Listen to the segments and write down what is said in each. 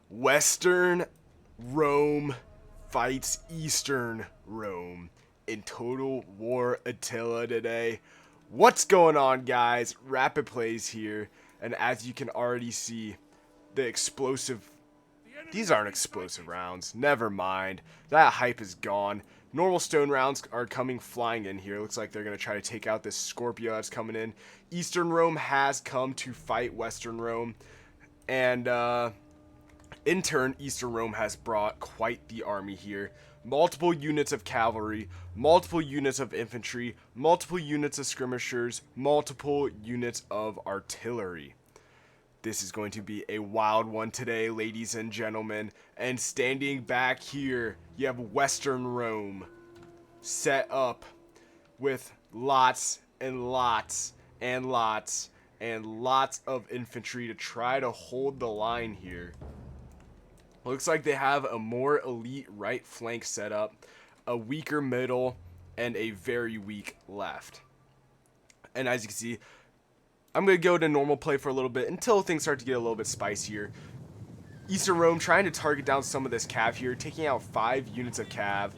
Western Rome fights Eastern Rome in Total War Attila today. What's going on, guys? Rapid Plays here, and as you can already see, the explosive... These aren't explosive rounds. Never mind. That hype is gone. Normal stone rounds are coming flying in here. Looks like they're going to try to take out this Scorpio that's coming in. Eastern Rome has come to fight Western Rome. And, in turn, Eastern Rome has brought quite the army here. Multiple units of cavalry, multiple units of infantry, multiple units of skirmishers, multiple units of artillery. This is going to be a wild one today, ladies and gentlemen. And standing back here, you have Western Rome set up with lots and lots and lots and lots of infantry to try to hold the line here. Looks like they have a more elite right flank set up, a weaker middle, and a very weak left. And as you can see, I'm going to go to normal play for a little bit until things start to get a little bit spicier. Eastern Rome trying to target down some of this cav here, taking out 5 units of cav.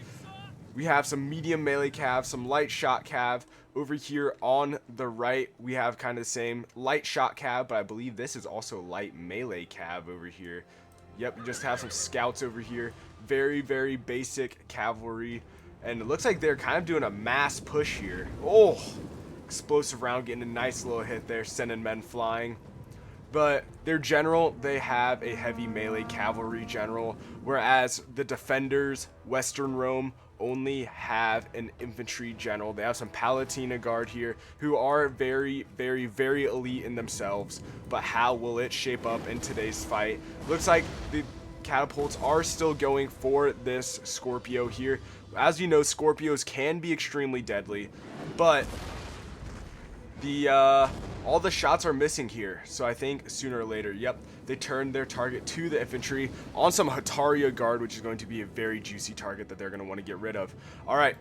We have some medium melee cav, some light shot cav. Over here on the right, we have kind of the same light shot cav, but I believe this is also light melee cav over here. Yep, we just have some scouts over here. Very, very basic cavalry. And it looks like they're kind of doing a mass push here. Oh, explosive round getting a nice little hit there, sending men flying. But their general, they have a heavy melee cavalry general, whereas the defenders, Western Rome, only have an infantry general. They have some Palatina Guard here who are very, very, very elite in themselves. But how will it shape up in today's fight? Looks like the catapults are still going for this Scorpio here. As you know, Scorpios can be extremely deadly, but all the shots are missing here. So I think sooner or later, yep, they turn their target to the infantry on some Hataria Guard, which is going to be a very juicy target that they're going to want to get rid of. All right,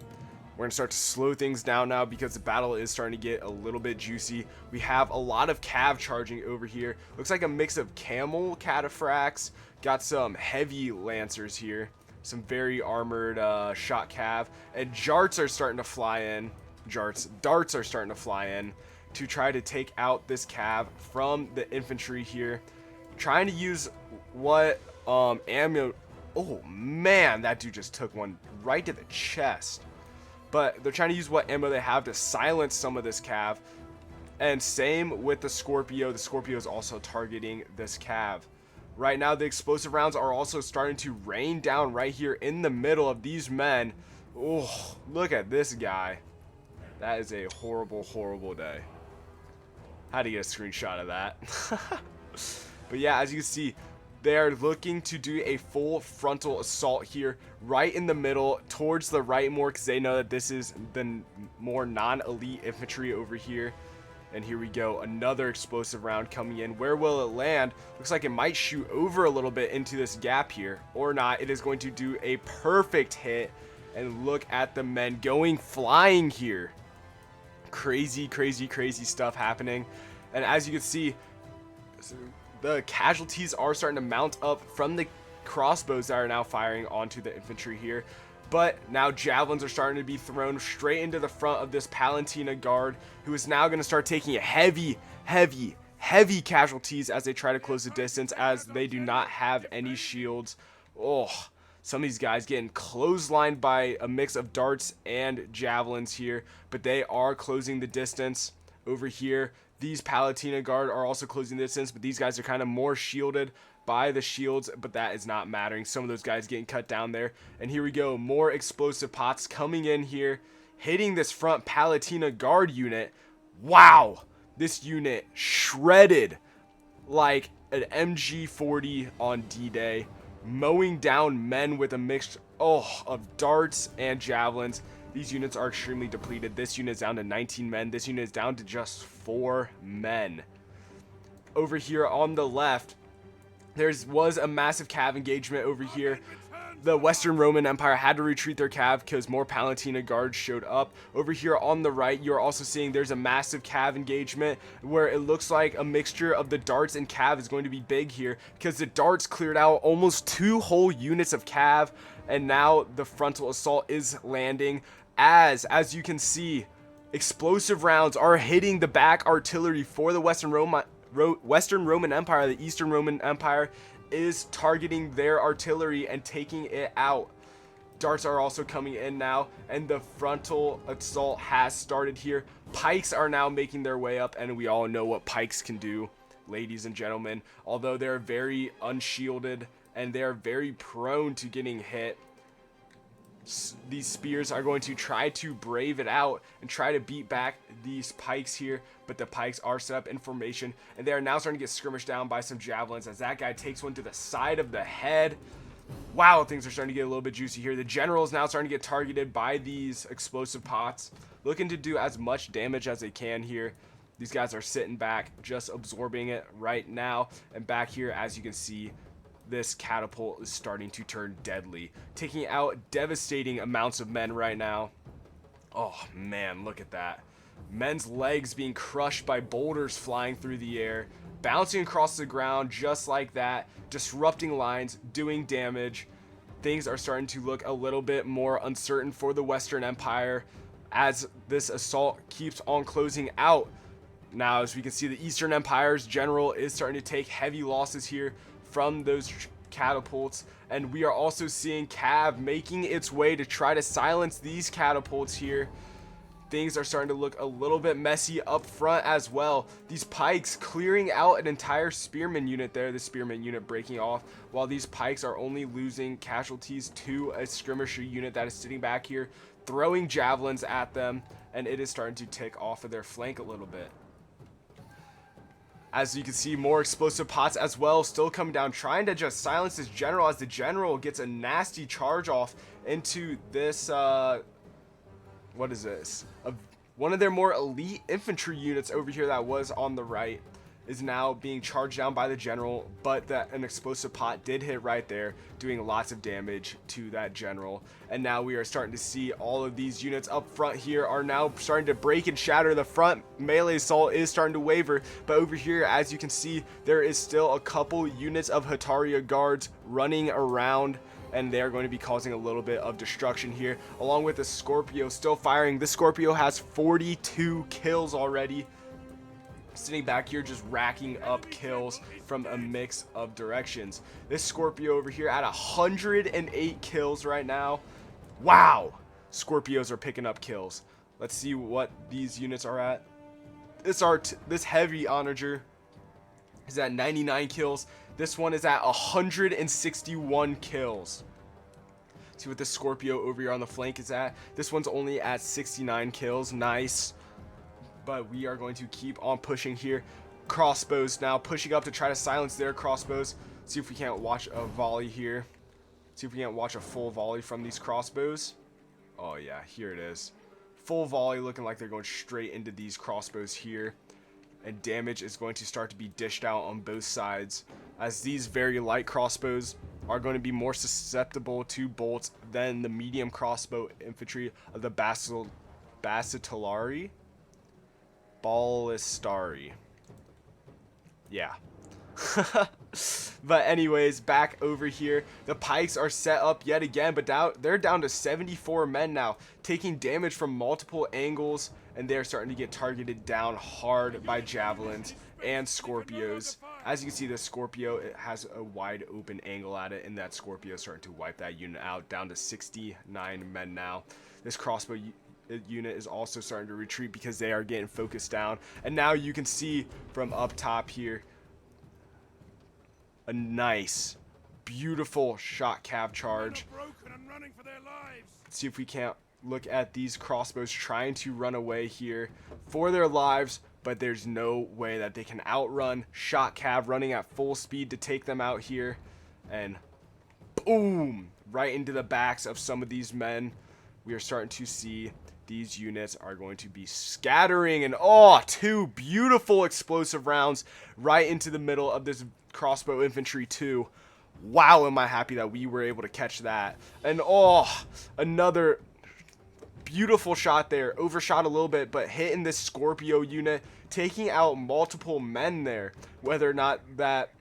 we're going to start to slow things down now because the battle is starting to get a little bit juicy. We have a lot of cav charging over here. Looks like a mix of camel cataphracts, got some heavy lancers here, some very armored shot cav, and darts are starting to fly in. Darts are starting to fly in to try to take out this cav from the infantry here. Trying to use what ammo. Oh man, that dude just took one right to the chest. But they're trying to use what ammo they have to silence some of this cav. And same with the Scorpio. The Scorpio is also targeting this cav. Right now, the explosive rounds are also starting to rain down right here in the middle of these men. Oh, look at this guy. That is a horrible, horrible day. How to get a screenshot of that. But yeah, as you can see, they are looking to do a full frontal assault here, right in the middle, towards the right more, because they know that this is the more non-elite infantry over here. And here we go, another explosive round coming in. Where will it land? Looks like it might shoot over a little bit into this gap here, or not. It is going to do a perfect hit. And look at the men going flying here. Crazy, crazy, crazy stuff happening. And as you can see, the casualties are starting to mount up from the crossbows that are now firing onto the infantry here. But now javelins are starting to be thrown straight into the front of this Palatina Guard, who is now going to start taking heavy, heavy, heavy casualties as they try to close the distance, as they do not have any shields. Oh, some of these guys getting clotheslined by a mix of darts and javelins here, but they are closing the distance over here. These Palatina Guard are also closing the distance, but these guys are kind of more shielded by the shields, but that is not mattering. Some of those guys getting cut down there. And here we go, more explosive pots coming in here, hitting this front Palatina Guard unit. Wow, this unit shredded like an MG40 on D-Day. Mowing down men with a mix of darts and javelins. These units are extremely depleted. This unit is down to 19 men. This unit is down to just 4 men. Over here on the left, there was a massive cav engagement over here. the Western Roman Empire had to retreat their cav because more Palatina guards showed up. Over here on the right, you're also seeing there's a massive cav engagement where it looks like a mixture of the darts and cav is going to be big here because the darts cleared out almost 2 whole units of cav, and now the frontal assault is landing. As you can see, explosive rounds are hitting the back artillery for the Western Roman Empire. The Eastern Roman Empire is targeting their artillery and taking it out. Darts are also coming in now, and the frontal assault has started here. Pikes are now making their way up, and we all know what pikes can do, ladies and gentlemen. Although they're very unshielded and they're very prone to getting hit, these spears are going to try to brave it out and try to beat back these pikes here, but the pikes are set up in formation, and they are now starting to get skirmished down by some javelins as that guy takes one to the side of the head. Wow, things are starting to get a little bit juicy here. The general is now starting to get targeted by these explosive pots, looking to do as much damage as they can here. These guys are sitting back, just absorbing it right now, and back here, as you can see, this catapult is starting to turn deadly, taking out devastating amounts of men right now. Oh man, look at that. Men's legs being crushed by boulders flying through the air, bouncing across the ground just like that, disrupting lines, doing damage. Things are starting to look a little bit more uncertain for the Western Empire as this assault keeps on closing out. Now, as we can see, the Eastern Empire's general is starting to take heavy losses here from those catapults, and we are also seeing cav making its way to try to silence these catapults here. Things are starting to look a little bit messy up front as well. These pikes clearing out an entire spearman unit there, the spearman unit breaking off, while these pikes are only losing casualties to a skirmisher unit that is sitting back here throwing javelins at them, and it is starting to tick off of their flank a little bit. As you can see, more explosive pots as well still coming down, trying to just silence this general as the general gets a nasty charge off into this, what is this? One of their more elite infantry units over here that was on the right is now being charged down by the general, but an explosive pot did hit right there, doing lots of damage to that general. And now we are starting to see all of these units up front here are now starting to break and shatter. The front melee assault is starting to waver, but over here, as you can see, there is still a couple units of Hataria guards running around, and they're going to be causing a little bit of destruction here, along with the Scorpio still firing. The Scorpio has 42 kills already, sitting back here just racking up kills from a mix of directions. This Scorpio over here at 108 kills right now. Wow, Scorpios are picking up kills. Let's see what these units are at. This heavy onager is at 99 kills. This one is at 161 kills. See what the Scorpio over here on the flank is at. This one's only at 69 kills. Nice. But we are going to keep on pushing here. Crossbows now pushing up to try to silence their crossbows. See if we can't watch a volley here. See if we can't watch a full volley from these crossbows. Oh yeah, here it is. Full volley, looking like they're going straight into these crossbows here. And damage is going to start to be dished out on both sides, as these very light crossbows are going to be more susceptible to bolts than the medium crossbow infantry of the Ballistari. Yeah. But anyways, back over here, the pikes are set up yet again, but they're down to 74 men now, taking damage from multiple angles, and they're starting to get targeted down hard by javelins and Scorpios. As you can see, the Scorpio, it has a wide open angle at it, and that Scorpio is starting to wipe that unit out, down to 69 men now. This crossbow unit is also starting to retreat because they are getting focused down, and now you can see from up top here a nice, beautiful shot cav charge. Let's see if we can't look at these crossbows trying to run away here for their lives, but there's no way that they can outrun shot cav running at full speed to take them out here. And boom, right into the backs of some of these men. We are starting to see these units are going to be scattering, and oh, 2 beautiful explosive rounds right into the middle of this crossbow infantry too. Wow, am I happy that we were able to catch that. And oh, another beautiful shot there. Overshot a little bit, but hitting this Scorpio unit, taking out multiple men there. Whether or not that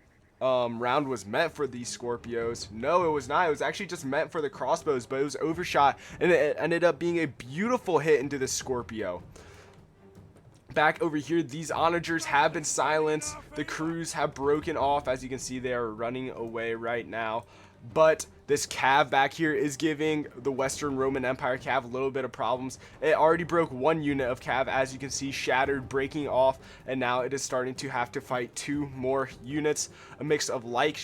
round was meant for these Scorpios, no, it was not. It was actually just meant for the crossbows, but it was overshot, and it ended up being a beautiful hit into the Scorpio. Back over here, these onagers have been silenced. The crews have broken off. As you can see, they are running away right now. But this cav back here is giving the Western Roman Empire cav a little bit of problems. It already broke one unit of cav, as you can see, shattered, breaking off, and now it is starting to have to fight 2 more units, a mix of light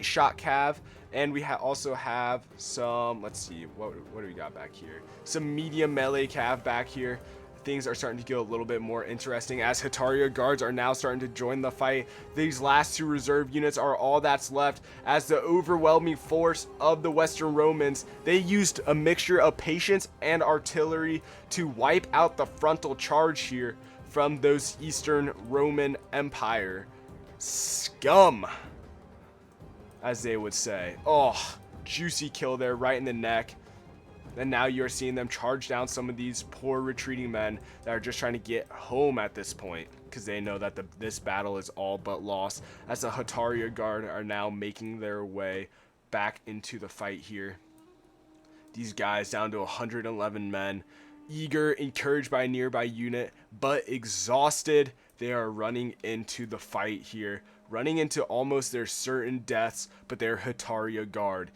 shot cav, and we also have some, let's see, what do we got back here? Some medium melee cav back here. Things are starting to get a little bit more interesting as Hetaria guards are now starting to join the fight. These last 2 reserve units are all that's left, as the overwhelming force of the Western Romans, they used a mixture of patience and artillery to wipe out the frontal charge here from those Eastern Roman Empire scum, as they would say. Oh, juicy kill there right in the neck. And now you're seeing them charge down some of these poor retreating men that are just trying to get home at this point, because they know that this battle is all but lost, as the Hetaria guard are now making their way back into the fight here. These guys down to 111 men, eager, encouraged by a nearby unit, but exhausted. They are running into the fight here, running into almost their certain deaths, but they're Hetaria guard.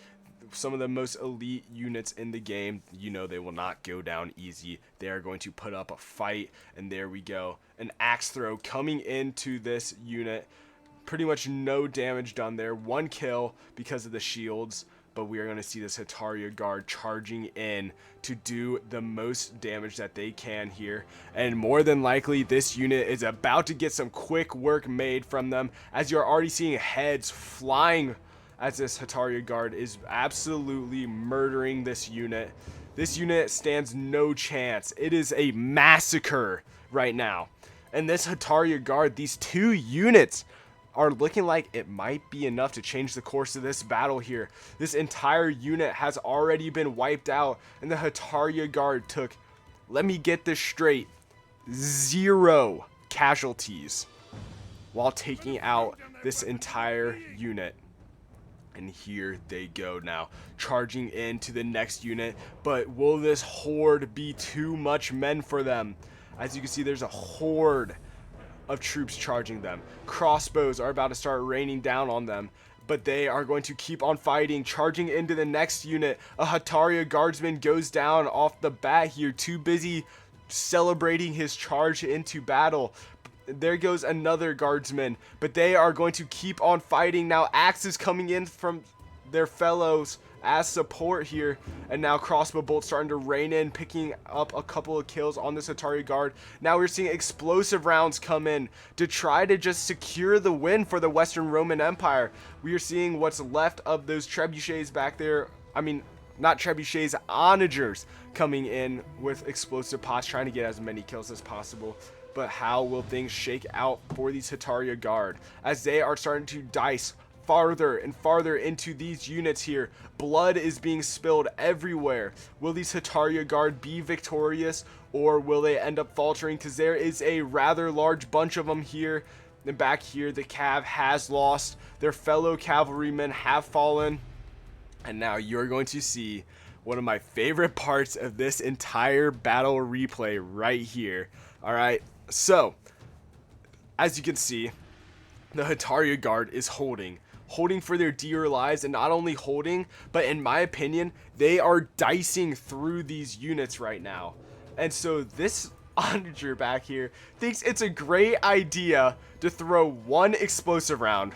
Some of the most elite units in the game, you know they will not go down easy. They are going to put up a fight, and there we go. An axe throw coming into this unit. Pretty much no damage done there. 1 kill because of the shields, but we are going to see this Hetaria guard charging in to do the most damage that they can here. And more than likely, this unit is about to get some quick work made from them, as you're already seeing heads flying as this Hetaria guard is absolutely murdering this unit. This unit stands no chance. It is a massacre right now. And this Hetaria guard, these 2 units are looking like it might be enough to change the course of this battle here. This entire unit has already been wiped out, and the Hetaria guard took, let me get this straight, 0 casualties while taking out this entire unit. And here they go now, charging into the next unit. But will this horde be too much men for them? As you can see, there's a horde of troops charging them. Crossbows are about to start raining down on them, but they are going to keep on fighting, charging into the next unit. A Hetaria guardsman goes down off the bat here, too busy celebrating his charge into battle. There goes another guardsman, but they are going to keep on fighting. Now axes coming in from their fellows as support here, and now crossbow bolts starting to rain in, picking up a couple of kills on this Hetaria guard. Now we're seeing explosive rounds come in to try to just secure the win for the Western Roman Empire. We are seeing what's left of those trebuchets back there. I mean, not trebuchets, onagers coming in with explosive pots, trying to get as many kills as possible. But how will things shake out for these Hetaria guard as they are starting to dice farther and farther into these units here? Blood is being spilled everywhere. Will these Hetaria guard be victorious, or will they end up faltering? Because there is a rather large bunch of them here. And back here, the cav has lost. Their fellow cavalrymen have fallen. And now you're going to see one of my favorite parts of this entire battle replay right here. All right. So, as you can see, the Hetaria guard is holding for their dear lives, and not only holding, but in my opinion, they are dicing through these units right now. And so this onager back here thinks it's a great idea to throw 1 explosive round.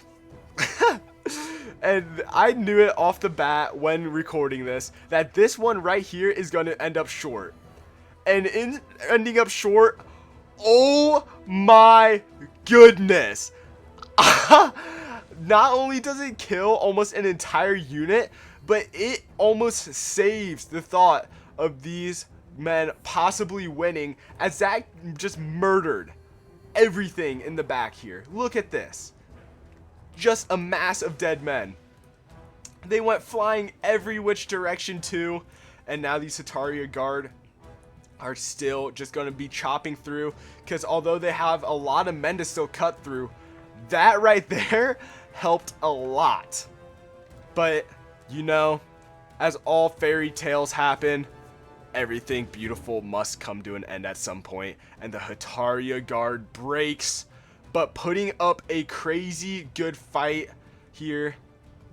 And I knew it off the bat when recording this, that this one right here is going to end up short. And in ending up short, oh my goodness. Not only does it kill almost an entire unit, but it almost saves the thought of these men possibly winning, as that just murdered everything in the back here. Look at this. Just a mass of dead men. They went flying every which direction too, and now these Hetaria Guard are still just going to be chopping through, because although they have a lot of men to still cut through, that right there helped a lot. But, you know, as all fairy tales happen, everything beautiful must come to an end at some point, and the Hetaria Guard breaks, but putting up a crazy good fight here.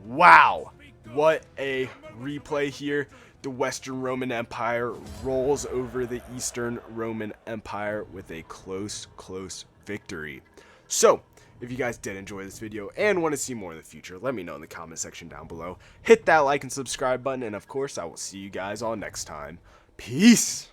Wow, what a replay here. The Western Roman Empire rolls over the Eastern Roman Empire with a close victory. So, if you guys did enjoy this video and want to see more in the future, let me know in the comment section down below. Hit that like and subscribe button, and of course, I will see you guys all next time. Peace!